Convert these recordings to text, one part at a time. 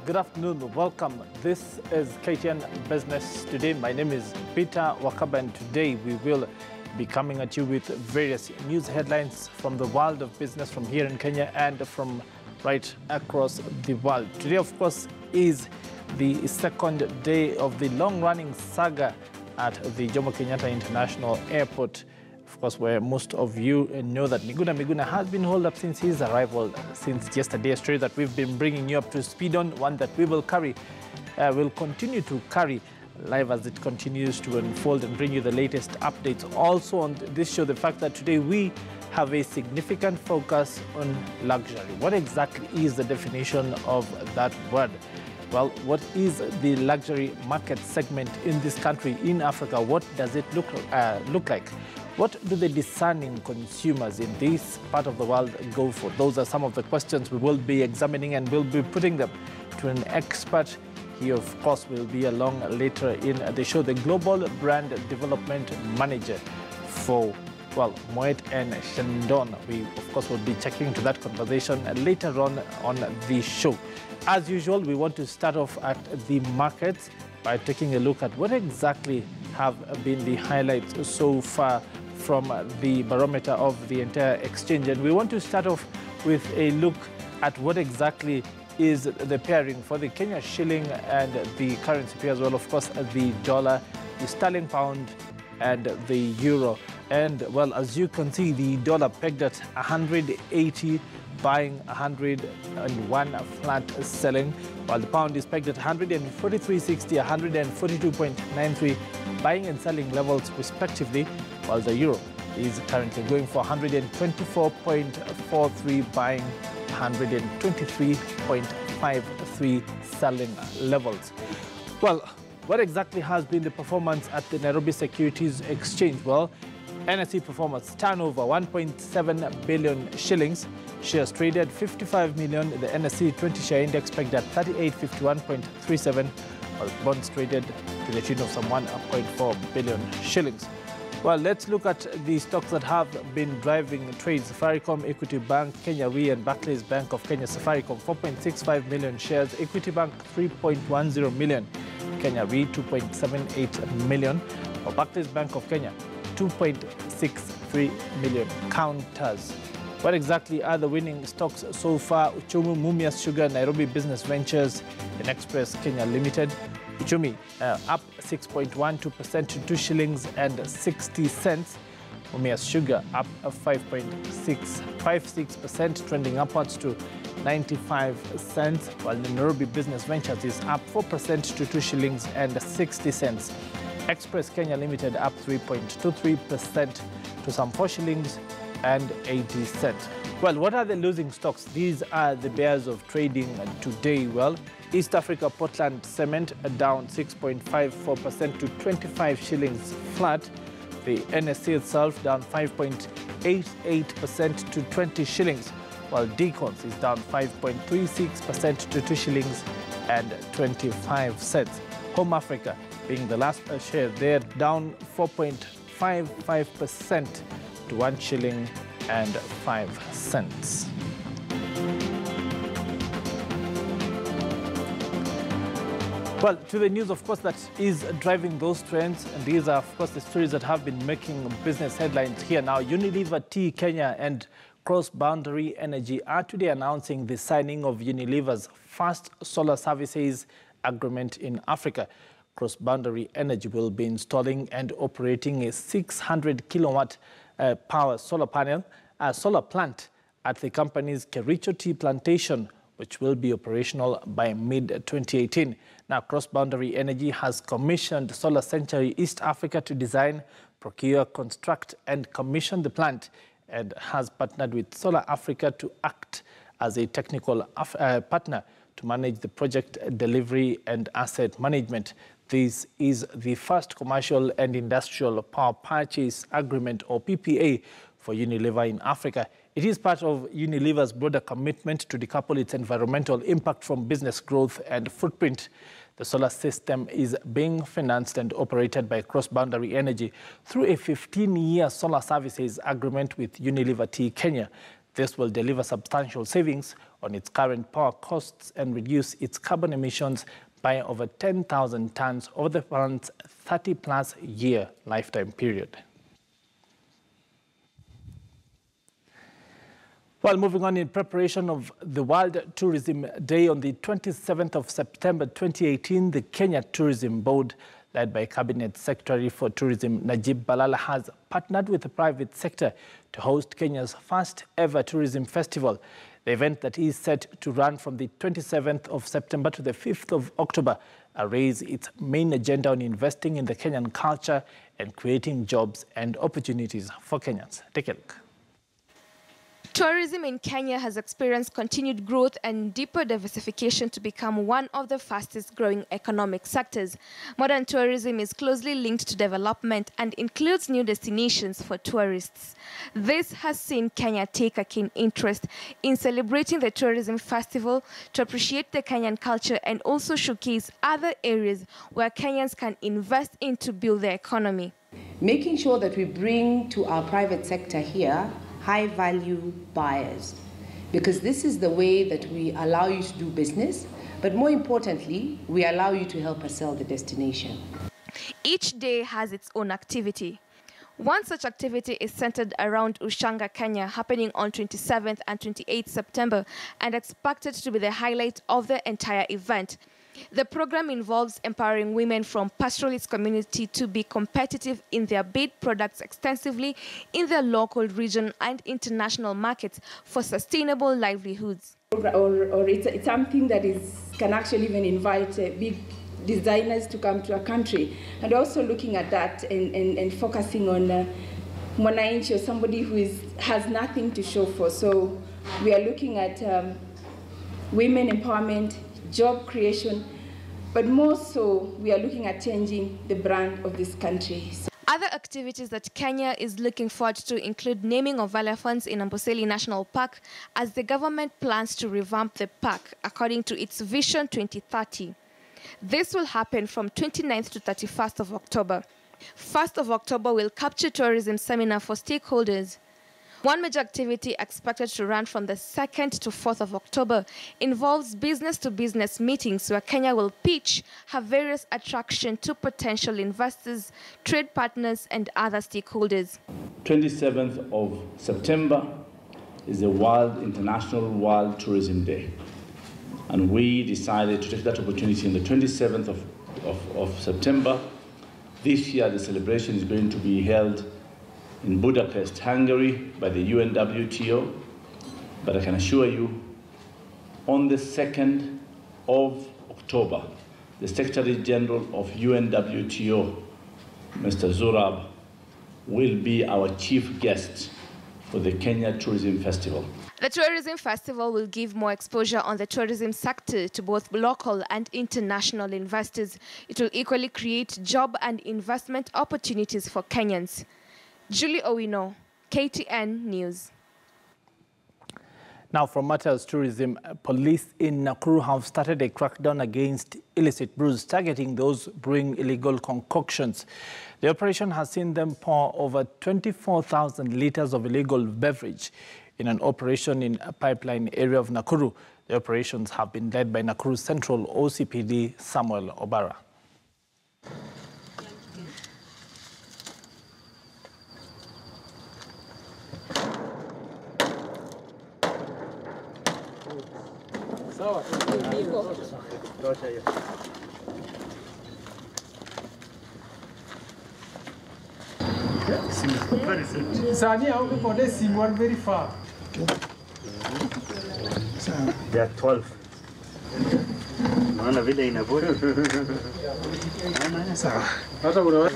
Good afternoon. Welcome. This is KTN Business Today. My name is Peter Wakaba, and today we will be coming at you with various news headlines from the world of business from here in Kenya and from right across the world. Today, of course, is the second day of the long-running saga at the Jomo Kenyatta International Airport, of course, where most of you know that Miguna has been holed up since his arrival, since yesterday. A story that we've been bringing you up to speed on, one that we will continue to carry live as it continues to unfold and bring you the latest updates. Also on this show, the fact that today we have a significant focus on luxury. What exactly is the definition of that word? Well, what is the luxury market segment in this country, in Africa? What does it look like? What do the discerning consumers in this part of the world go for? Those are some of the questions we will be examining, and we'll be putting them to an expert. He, of course, will be along later in the show, the Global Brand Development Manager for, well, Moet and Shandon. We, of course, will be checking into that conversation later on the show. As usual, we want to start off at the markets by taking a look at what exactly have been the highlights so far from the barometer of the entire exchange. And we want to start off with a look at what exactly is the pairing for the Kenya shilling and the currency pair as well. Of course, the dollar, the sterling pound, and the euro. And, well, as you can see, the dollar pegged at 180, buying 101 flat selling, while the pound is pegged at 143.60, 142.93 buying and selling levels respectively, while the euro is currently going for 124.43 buying, 123.53 selling levels. Well, what exactly has been the performance at the Nairobi Securities Exchange? Well, NSE performance: turnover 1.7 billion shillings, shares traded 55 million, the NSE 20 share index pegged at 3851.37, while bonds traded to the tune of some 1.4 billion shillings. Well, let's look at the stocks that have been driving trades. Safaricom, Equity Bank, Kenya Re, and Barclays Bank of Kenya. Safaricom 4.65 million shares, Equity Bank 3.10 million, Kenya Re 2.78 million, or Barclays Bank of Kenya 2.63 million counters. What exactly are the winning stocks so far? Uchumi, Mumias Sugar, Nairobi Business Ventures, and Express Kenya Limited. Uchumi up 6.12% to 2 shillings and 60 cents. Mumias Sugar up 5.56%, trending upwards to 95 cents, while the Nairobi Business Ventures is up 4% to 2 shillings and 60 cents. Express Kenya Limited up 3.23% to some 4 shillings and 80 cents. Well, what are the losing stocks? These are the bears of trading today. Well, East Africa Portland Cement down 6.54% to 25 shillings flat. The NSE itself down 5.88% to 20 shillings, while Decons is down 5.36% to 2 shillings and 25 cents. Home Africa being the last share, they're down 4.55% to 1 shilling and 5 cents. Well, to the news, of course, that is driving those trends, and these are, of course, the stories that have been making business headlines here now. Unilever Tea Kenya and Crossboundary Energy are today announcing the signing of Unilever's first solar services agreement in Africa. Crossboundary Energy will be installing and operating a 600 kilowatt power solar plant at the company's Kericho tea plantation, which will be operational by mid-2018. Now, Crossboundary Energy has commissioned Solar Century East Africa to design, procure, construct, and commission the plant, and has partnered with Solar Africa to act as a technical partner to manage the project delivery and asset management. This is the first commercial and industrial power purchase agreement, or PPA, for Unilever in Africa. It is part of Unilever's broader commitment to decouple its environmental impact from business growth and footprint. The solar system is being financed and operated by Crossboundary Energy through a 15-year solar services agreement with Unilever Tea Kenya. This will deliver substantial savings on its current power costs and reduce its carbon emissions by over 10,000 tons over the plant's 30-plus year lifetime period. While moving on, in preparation of the World Tourism Day on the 27th of September 2018, the Kenya Tourism Board, led by Cabinet Secretary for Tourism Najib Balala, has partnered with the private sector to host Kenya's first ever tourism festival. The event, that is set to run from the 27th of September to the 5th of October, raise its main agenda on investing in the Kenyan culture and creating jobs and opportunities for Kenyans. Take a look. Tourism in Kenya has experienced continued growth and deeper diversification to become one of the fastest growing economic sectors. Modern tourism is closely linked to development and includes new destinations for tourists. This has seen Kenya take a keen interest in celebrating the tourism festival to appreciate the Kenyan culture and also showcase other areas where Kenyans can invest in to build their economy. Making sure that we bring to our private sector here high-value buyers, because this is the way that we allow you to do business, but more importantly, we allow you to help us sell the destination. Each day has its own activity. One such activity is centered around Ushanga, Kenya, happening on 27th and 28th September and expected to be the highlight of the entire event. The program involves empowering women from pastoralist community to be competitive in their bid products extensively in their local region and international markets for sustainable livelihoods. Or it's something that can actually even invite big designers to come to a country, and also looking at that and focusing on mwananchi, or somebody who has nothing to show for. So we are looking at women empowerment, job creation, but more so we are looking at changing the brand of this country. Other activities that Kenya is looking forward to include naming of elephants in Amboseli National Park, as the government plans to revamp the park according to its Vision 2030. This will happen from 29th to 31st of October. 1st of October will capture tourism seminar for stakeholders. One major activity expected to run from the 2nd to 4th of October involves business-to-business meetings where Kenya will pitch her various attractions to potential investors, trade partners, and other stakeholders. 27th of September is the International World Tourism Day. And we decided to take that opportunity on the 27th of September. This year, the celebration is going to be held in Budapest, Hungary, by the UNWTO. But I can assure you, on the 2nd of October, the Secretary General of UNWTO, Mr. Zurab, will be our chief guest for the Kenya Tourism Festival. The Tourism Festival will give more exposure on the tourism sector to both local and international investors. It will equally create job and investment opportunities for Kenyans. Julie Owino, KTN News. Now, from matters tourism, police in Nakuru have started a crackdown against illicit brews, targeting those brewing illegal concoctions. The operation has seen them pour over 24,000 liters of illegal beverage in an operation in a pipeline area of Nakuru. The operations have been led by Nakuru Central OCPD Samuel Obara. Very far. There are 12. Naona vile inavuta. Sawa. Hata kuna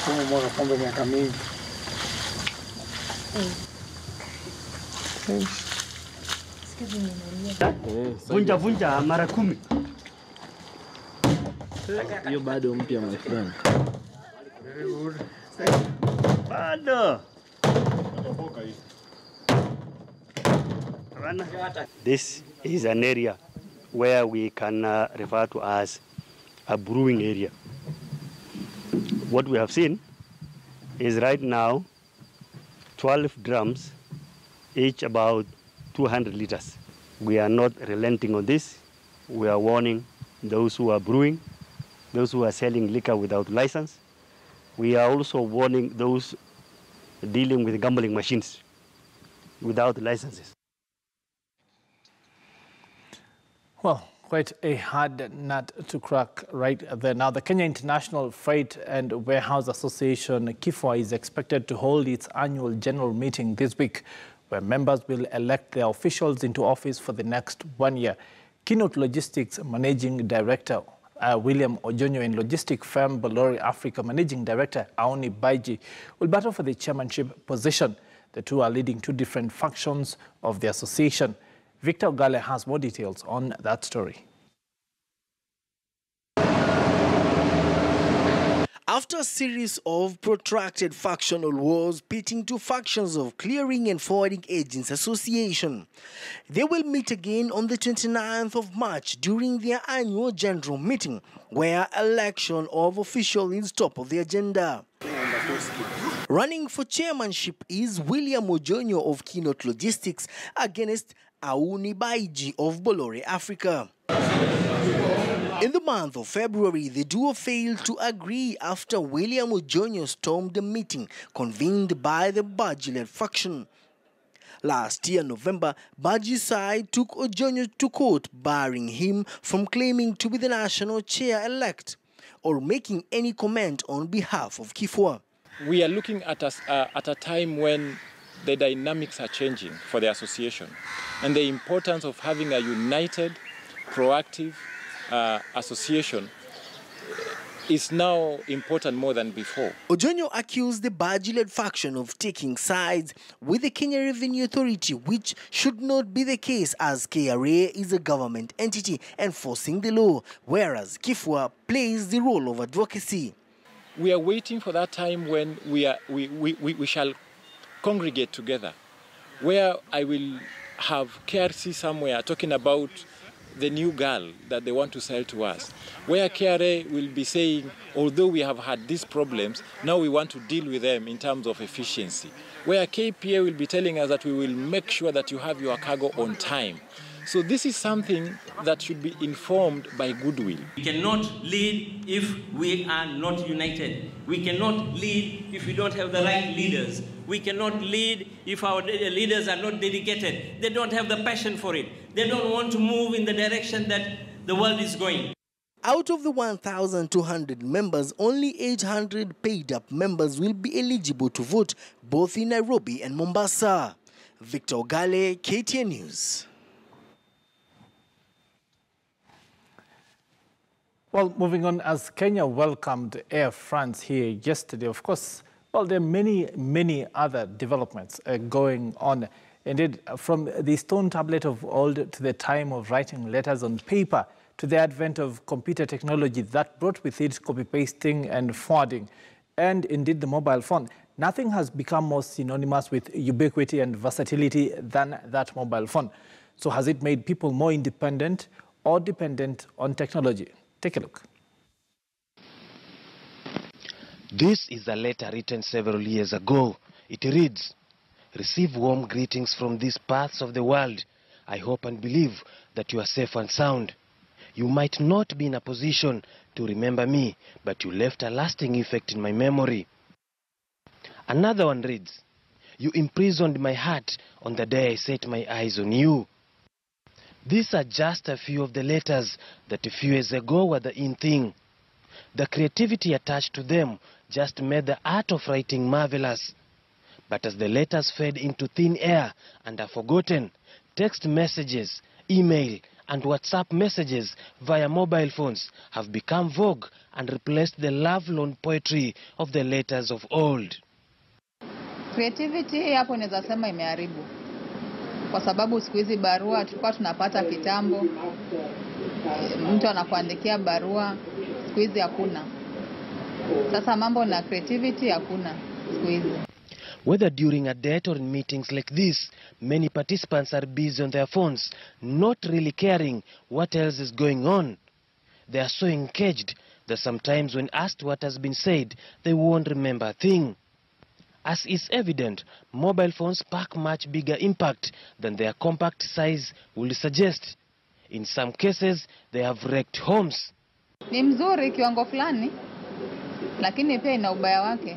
kama mwana pombe miaka mingi. Vunja mara 10. Hiyo bado mpya my friend. Bado. This is an area where we can refer to as a brewing area. What we have seen is right now 12 drums each about 200 liters. We are not relenting on this. We are warning those who are brewing, those who are selling liquor without license. We are also warning those dealing with gambling machines without licenses. Well, quite a hard nut to crack right there. Now, the Kenya International Freight and Warehouse Association, KIFWA, is expected to hold its annual general meeting this week, where members will elect their officials into office for the next 1 year. Keynote Logistics Managing Director William Ojonyo and logistic firm Bolore Africa Managing Director Auni Baiji will battle for the chairmanship position. The two are leading two different factions of the association. Victor Gale has more details on that story. After a series of protracted factional wars pitting two factions of Clearing and Forwarding Agents Association, they will meet again on the 29th of March during their annual general meeting, where election of officials is top of the agenda. Running for chairmanship is William Ojonyo of Keynote Logistics against Auni Baiji of Bolore Africa. In the month of February, the duo failed to agree after William Ojonyo stormed the meeting convened by the Baji-led faction. Last year, November, Baji's side took Ojonyo to court, barring him from claiming to be the national chair-elect or making any comment on behalf of KIFWA. We are looking at a time when the dynamics are changing for the association, and the importance of having a united, proactive association is now important more than before. Ojonyo accused the Baji-led faction of taking sides with the Kenya Revenue Authority, which should not be the case as KRA is a government entity enforcing the law, whereas KIFWA plays the role of advocacy. We are waiting for that time when we shall congregate together, where I will have KRC somewhere talking about the new girl that they want to sell to us, where KRA will be saying, although we have had these problems, now we want to deal with them in terms of efficiency, where KPA will be telling us that we will make sure that you have your cargo on time. So this is something that should be informed by goodwill. We cannot lead if we are not united. We cannot lead if we don't have the right leaders. We cannot lead if our leaders are not dedicated. They don't have the passion for it. They don't want to move in the direction that the world is going. Out of the 1,200 members, only 800 paid-up members will be eligible to vote, both in Nairobi and Mombasa. Victor Gale, KTN News. Well, moving on, as Kenya welcomed Air France here yesterday, of course, well, there are many other developments going on. Indeed, from the stone tablet of old to the time of writing letters on paper to the advent of computer technology that brought with it copy-pasting and forwarding, and indeed the mobile phone, nothing has become more synonymous with ubiquity and versatility than that mobile phone. So has it made people more independent or dependent on technology? Take a look. This is a letter written several years ago. It reads, "Receive warm greetings from these parts of the world. I hope and believe that you are safe and sound. You might not be in a position to remember me, but you left a lasting effect in my memory." Another one reads, "You imprisoned my heart on the day I set my eyes on you." These are just a few of the letters that a few years ago were the in thing. The creativity attached to them just made the art of writing marvelous. But as the letters fade into thin air and are forgotten, text messages, email, and WhatsApp messages via mobile phones have become vogue and replaced the love-lone poetry of the letters of old. Creativity hapo naweza sema imeharibu. Kwa sababu siku hizi barua tulikuwa tunapata kitambo. Mtu anakuandikia barua, siku hizi hakuna. Sasa mambo na creativity hakuna siku hizi. Whether during a date or in meetings like this, many participants are busy on their phones, not really caring what else is going on. They are so engaged that sometimes when asked what has been said, they won't remember a thing. As is evident, mobile phones pack much bigger impact than their compact size would suggest. In some cases, they have wrecked homes. Ni mzuri kiwango fulani, lakini pia ina ubaya wake.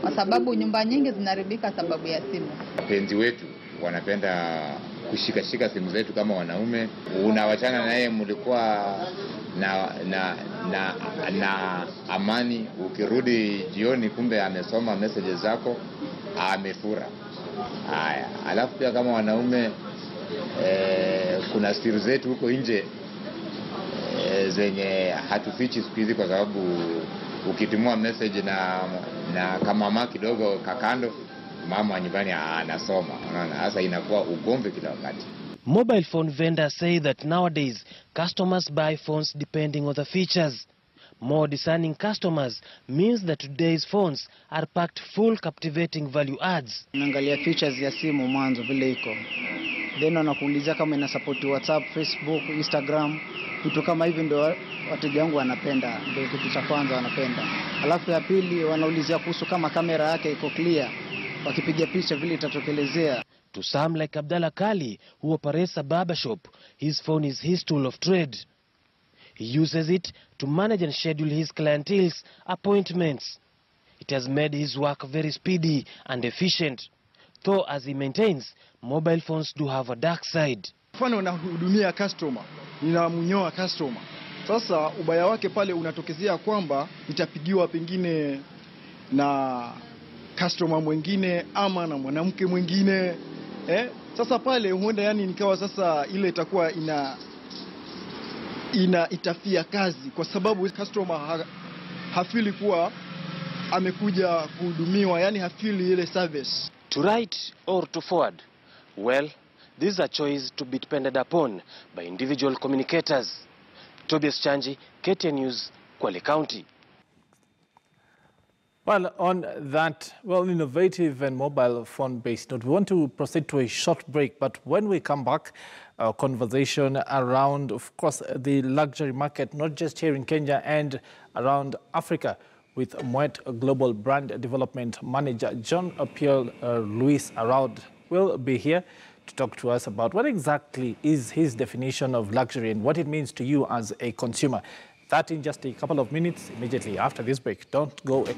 Kwa sababu nyumba nyingi zinaribika sababu ya simu. Wapenzi wetu wanapenda kushika simu zetu kama wanaume. Unawachana naye, mlikuwa na amani, ukirudi jioni kumbe amesoma messages zako, amefura. Haya, alafu pia kama wanaume kuna siri zetu huko nje zenye hatufichi siku hizi, kwa sababu ukitumia message na kama mama kidogo kakando, mama nyumbani anasoma. Unaona, sasa inakuwa ugomvi kila wakati. Mobile phone vendors say that nowadays customers buy phones depending on the features. More discerning customers means that today's phones are packed full captivating value adds. Naangalia features ya simu mwanzo vile iko. Then wanakuuliza kama ina support WhatsApp, Facebook, Instagram. Vitu kama hivi ndio wateja wangu wanapenda, ndio kitu cha kwanza wanapenda. Alafu ya pili wanaulizia kuhusu kama kamera yake iko clear, wakipiga picha vile itatokelezea. To some like Abdallah Kali, who operates a barber shop, his phone is his tool of trade. He uses it to manage and schedule his clientele's appointments. It has made his work very speedy and efficient. Though, as he maintains, mobile phones do have a dark side. Mfano unahudumia customer, ninamnyoa customer. Sasa ubaya wake pale unatokezea kwamba nitapigiwa pengine na customer mwingine ama na mwanamke mwingine. Sasa pale huenda yani nikawa sasa ile itakuwa itafia kazi, kwa sababu customer hafili kuwa amekuja kuhudumiwa, yani hafili ile service. To write or to forward? Well, this is a choice to be depended upon by individual communicators. Tobias Chanji, KTN News, Kwale County. Well, on that, innovative and mobile phone-based note, we want to proceed to a short break. But when we come back, our conversation around, of course, the luxury market, not just here in Kenya and around Africa, with Moet Global Brand Development Manager John Pierre Luis Araud will be here to talk to us about what exactly is his definition of luxury and what it means to you as a consumer. That in just a couple of minutes, immediately after this break. Don't go away.